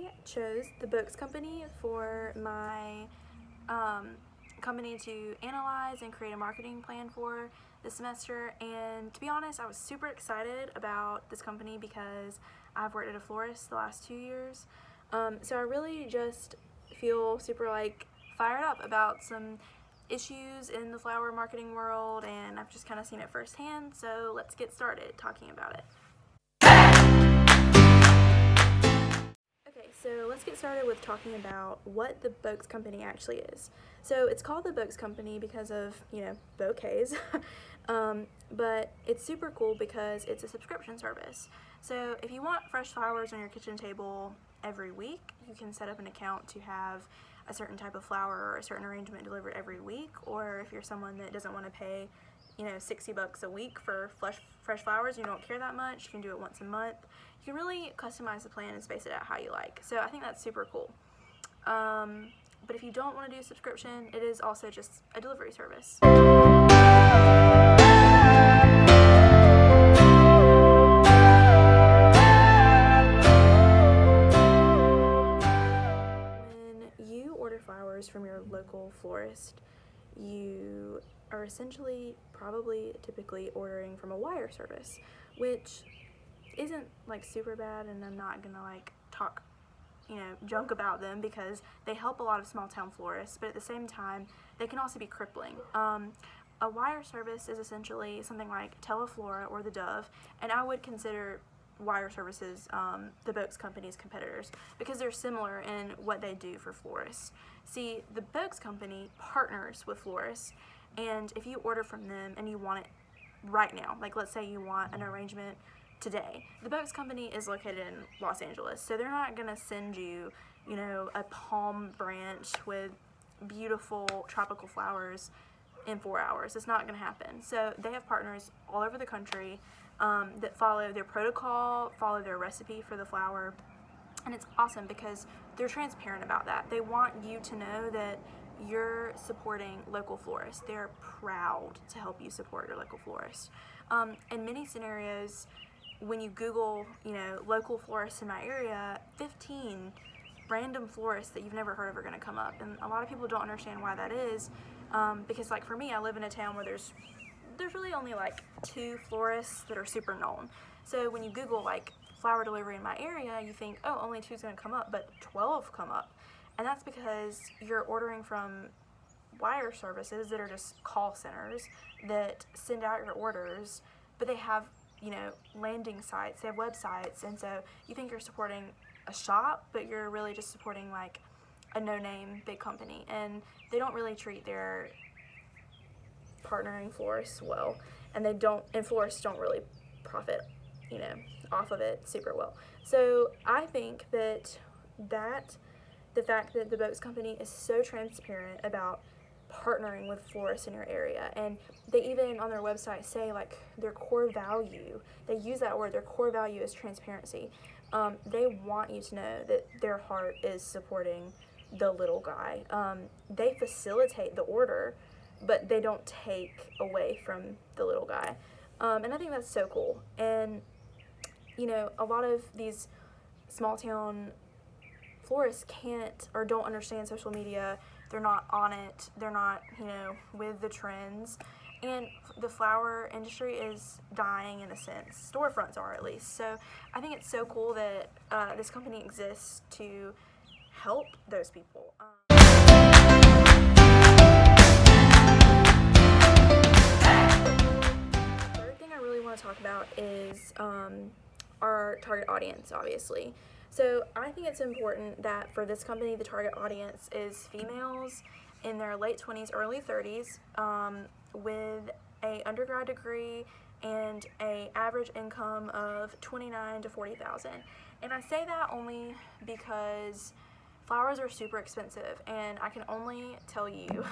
I chose the Bouqs Company for my company to analyze and create a marketing plan for this semester. And to be honest, I was super excited about this company because I've worked at a florist the last 2 years. So I really just feel super fired up about some issues in the flower marketing world, and I've just kind of seen it firsthand. So let's get started talking about it. Okay, so let's get started with talking about what the Bouqs Company actually is. So it's called the Bouqs Company because of, bouquets, but it's super cool because it's a subscription service. So if you want fresh flowers on your kitchen table every week, you can set up an account to have a certain type of flower or a certain arrangement delivered every week. Or if you're someone that doesn't want to pay, $60 a week for fresh flowers, you don't care that much, you can do it once a month. You can really customize the plan and space it out how you like. So I think that's super cool. But if you don't want to do a subscription, it is also just a delivery service. When you order flowers from your local florist, you are essentially typically ordering from a wire service, which isn't super bad, and I'm not gonna talk junk about them because they help a lot of small town florists, but at the same time they can also be crippling. A wire service is essentially something like Teleflora or the Dove, and I would consider wire services the Bouqs Company's competitors because they're similar in what they do for florists. See, the Bouqs Company partners with florists, and if you order from them and you want it right now, let's say you want an arrangement today, the Bouqs Company is located in Los Angeles, so they're not going to send you, a palm branch with beautiful tropical flowers in 4 hours. It's not going to happen. So they have partners all over the country that follow their protocol, follow their recipe for the flower, and it's awesome because they're transparent about that. They want you to know that you're supporting local florists. They're proud to help you support your local florist. In many scenarios, when you Google, local florists in my area, 15 random florists that you've never heard of are going to come up. And a lot of people don't understand why that is, because for me, I live in a town where there's really only 2 florists that are super known. So when you Google flower delivery in my area, you think, oh, only 2 is going to come up, but 12 come up. And that's because you're ordering from wire services that are just call centers that send out your orders, but they have landing sites, they have websites, and so you think you're supporting a shop, but you're really just supporting a no-name big company, and they don't really treat their partnering florists well, and florists don't really profit, off of it super well. So I think that the fact that the Bouqs Company is so transparent about partnering with florists in your area, and they even on their website say their core value, they use that word, their core value is transparency. They want you to know that their heart is supporting the little guy. They facilitate the order, but they don't take away from the little guy, and I think that's so cool. And a lot of these small town florists can't or don't understand social media. They're not on it. They're not, with the trends. And the flower industry is dying in a sense. Storefronts are, at least. So I think it's so cool that this company exists to help those people. Third thing I really want to talk about is our target audience, obviously. So I think it's important that for this company, the target audience is females in their late 20s, early 30s, with a undergrad degree and a average income of $29,000 to $40,000. And I say that only because flowers are super expensive, and I can only tell you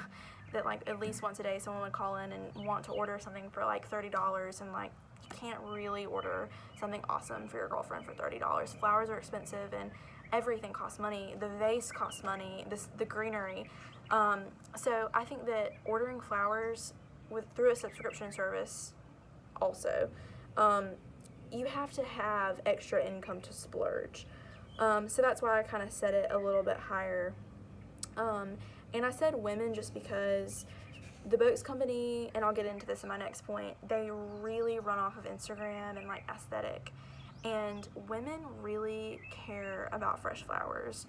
that at least once a day someone would call in and want to order something for $30, and you can't really order something awesome for your girlfriend for $30. Flowers are expensive, and everything costs money. The vase costs money, the greenery. So I think that ordering flowers through a subscription service also, you have to have extra income to splurge. So that's why I kind of set it a little bit higher. And I said women just because the Bouqs company, and I'll get into this in my next point, they really run off of Instagram and like aesthetic. And women really care about fresh flowers.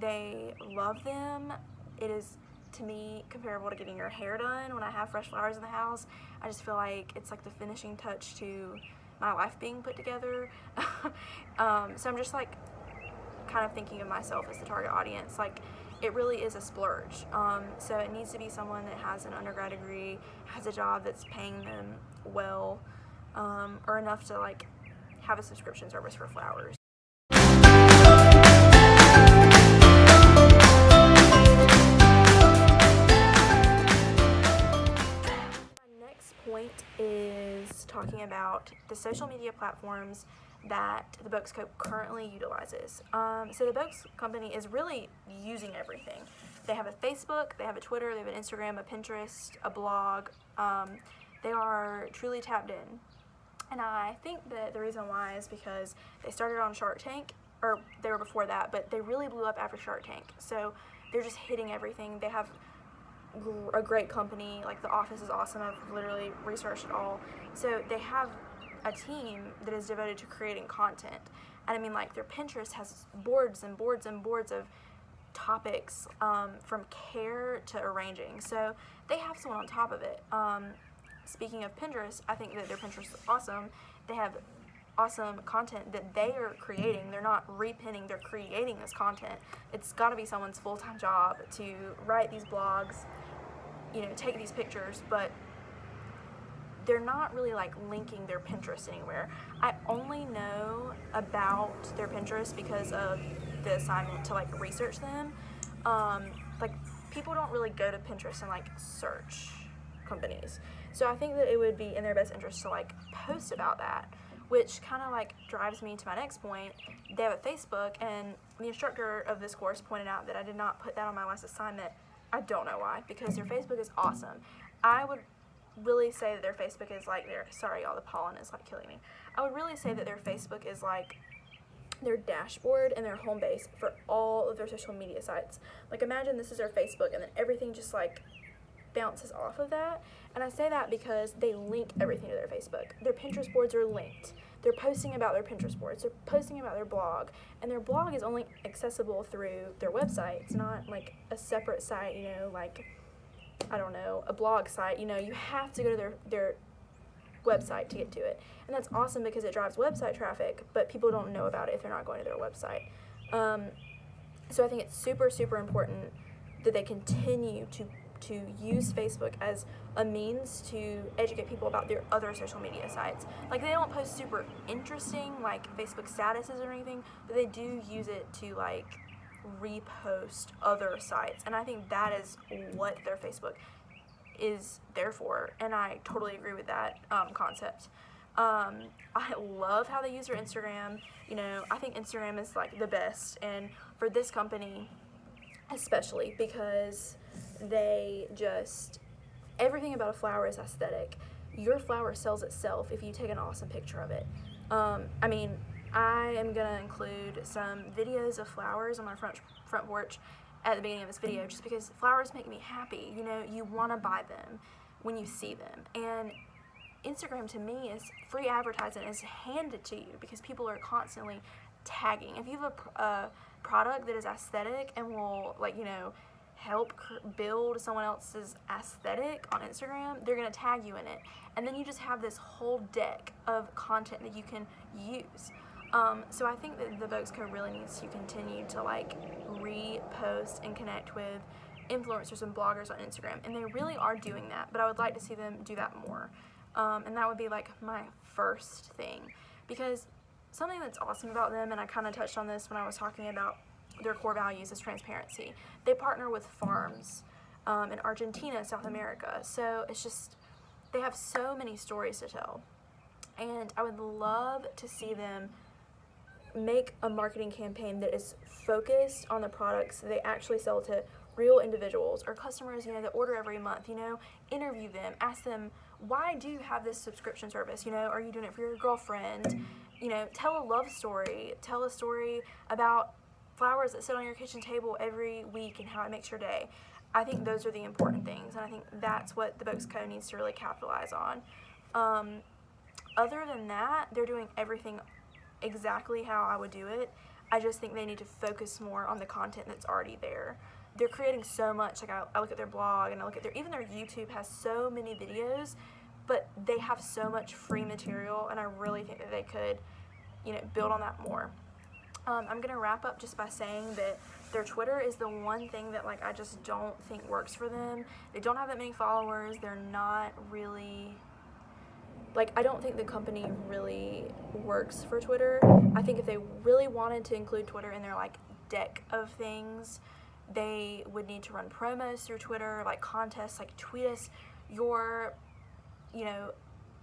They love them. It is, to me, comparable to getting your hair done. When I have fresh flowers in the house, I just feel like it's like the finishing touch to my life being put together. So I'm just like kind of thinking of myself as the target audience. Like, it really is a splurge. So it needs to be someone that has an undergrad degree, has a job that's paying them well, or enough to like have a subscription service for flowers. My next point is talking about the social media platforms that the Bouqs Co currently utilizes. So the Bouqs company is really using everything. They have a Facebook, they have a Twitter, they have an Instagram, a Pinterest, a blog. They are truly tapped in. And I think that the reason why is because they started on Shark Tank, or they were before that, but they really blew up after Shark Tank. So they're just hitting everything. They have a great company. Like, the office is awesome. I've literally researched it all. So they have a team that is devoted to creating content. And I mean, like, their Pinterest has boards and boards and boards of topics, from care to arranging. So they have someone on top of it. Speaking of Pinterest, I think that their Pinterest is awesome. They have awesome content that they are creating. They're not repinning, they're creating this content. It's got to be someone's full-time job to write these blogs, you know, take these pictures, but they're not really like linking their Pinterest anywhere. I only know about their Pinterest because of the assignment to like research them. Like, people don't really go to Pinterest and like search companies. So I think that it would be in their best interest to like post about that, which kind of like drives me to my next point. They have a Facebook, and the instructor of this course pointed out that I did not put that on my last assignment. I don't know why, because their Facebook is awesome. I would really say that their Facebook is like sorry y'all, the pollen is like killing me. I would really say that their Facebook is like their dashboard and their home base for all of their social media sites. Like, imagine this is their Facebook, and then everything just like bounces off of that. And I say that because they link everything to their Facebook. Their Pinterest boards are linked. They're posting about their Pinterest boards. They're posting about their blog. And their blog is only accessible through their website. It's not like a separate site, you know, like, I don't know, a blog site. You know, you have to go to their website to get to it. And that's awesome because it drives website traffic, but people don't know about it if they're not going to their website. So I think it's super, super important that they continue to use Facebook as a means to educate people about their other social media sites. Like, they don't post super interesting like Facebook statuses or anything, but they do use it to like repost other sites. And I think that is what their Facebook is there for, and I totally agree with that concept. I love how they use their Instagram. You know, I think Instagram is like the best, and for this company especially, because they just, everything about a flower is aesthetic. Your flower sells itself if you take an awesome picture of it. I mean, I am gonna include some videos of flowers on my front porch at the beginning of this video, just because flowers make me happy. You know, you want to buy them when you see them. And Instagram, to me, is free advertising is handed to you because people are constantly tagging. If you have a product that is aesthetic and will, like, you know, help build someone else's aesthetic on Instagram, they're going to tag you in it. And then you just have this whole deck of content that you can use. So I think that the Bouqs Co really needs to continue to like repost and connect with influencers and bloggers on Instagram, and they really are doing that, but I would like to see them do that more. And that would be like my first thing, because something that's awesome about them, and I kind of touched on this when I was talking about their core values, is transparency. They partner with farms in Argentina, South America, so it's just, they have so many stories to tell, and I would love to see them make a marketing campaign that is focused on the products that they actually sell to real individuals or customers, you know, that order every month. You know, interview them, ask them, why do you have this subscription service? You know, are you doing it for your girlfriend? you know, tell a love story. Tell a story about flowers that sit on your kitchen table every week and how it makes your day. I think those are the important things, and I think that's what the Bouqs Co needs to really capitalize on. Other than that, they're doing everything exactly how I would do it. I just think they need to focus more on the content that's already there. They're creating so much. Like I look at their blog and I look at even their YouTube has so many videos, but they have so much free material, and I really think that they could, you know, build on that more. I'm gonna wrap up just by saying that their Twitter is the one thing that like I just don't think works for them. They don't have that many followers. They're not really, like, I don't think the company really works for Twitter. I think if they really wanted to include Twitter in their like deck of things, they would need to run promos through Twitter, like contests, like tweet us your, you know,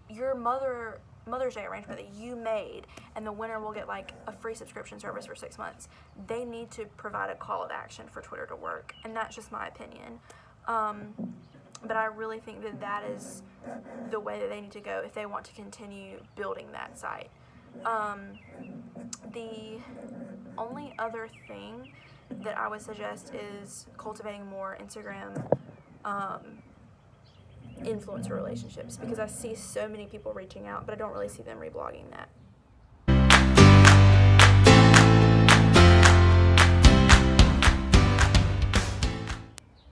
your Mother's Day arrangement that you made, and the winner will get like a free subscription service for 6 months. They need to provide a call of action for Twitter to work, and that's just my opinion. But I really think that that is the way that they need to go if they want to continue building that site. The only other thing that I would suggest is cultivating more Instagram influencer relationships, because I see so many people reaching out, but I don't really see them reblogging that.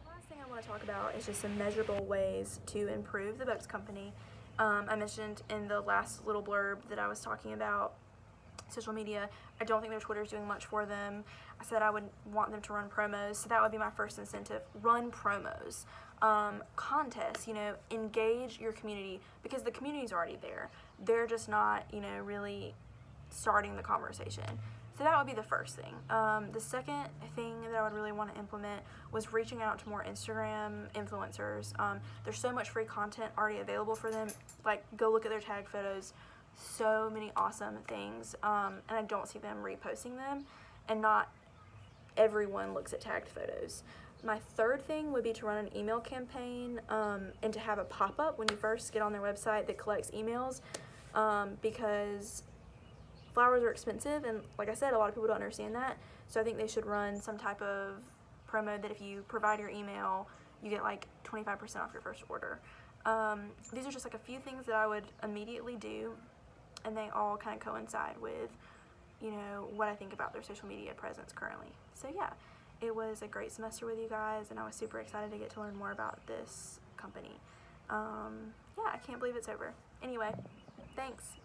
Last thing I want to talk about is just some measurable ways to improve the Bouqs company. I mentioned in the last little blurb that I was talking about social media. I don't think their Twitter is doing much for them. I said I would want them to run promos, so that would be my first incentive. Run promos. Contests, you know, engage your community, because the community's already there. They're just not, you know, really starting the conversation. So that would be the first thing. The second thing that I would really want to implement was reaching out to more Instagram influencers. There's so much free content already available for them. Like, go look at their tag photos. So many awesome things, and I don't see them reposting them, and not everyone looks at tagged photos. My third thing would be to run an email campaign, and to have a pop-up when you first get on their website that collects emails, because flowers are expensive, and like I said, a lot of people don't understand that. So I think they should run some type of promo that if you provide your email, you get like 25% off your first order. These are just like a few things that I would immediately do, and they all kind of coincide with, you know, what I think about their social media presence currently. So yeah, it was a great semester with you guys, and I was super excited to get to learn more about this company. Yeah, I can't believe it's over. Anyway, thanks.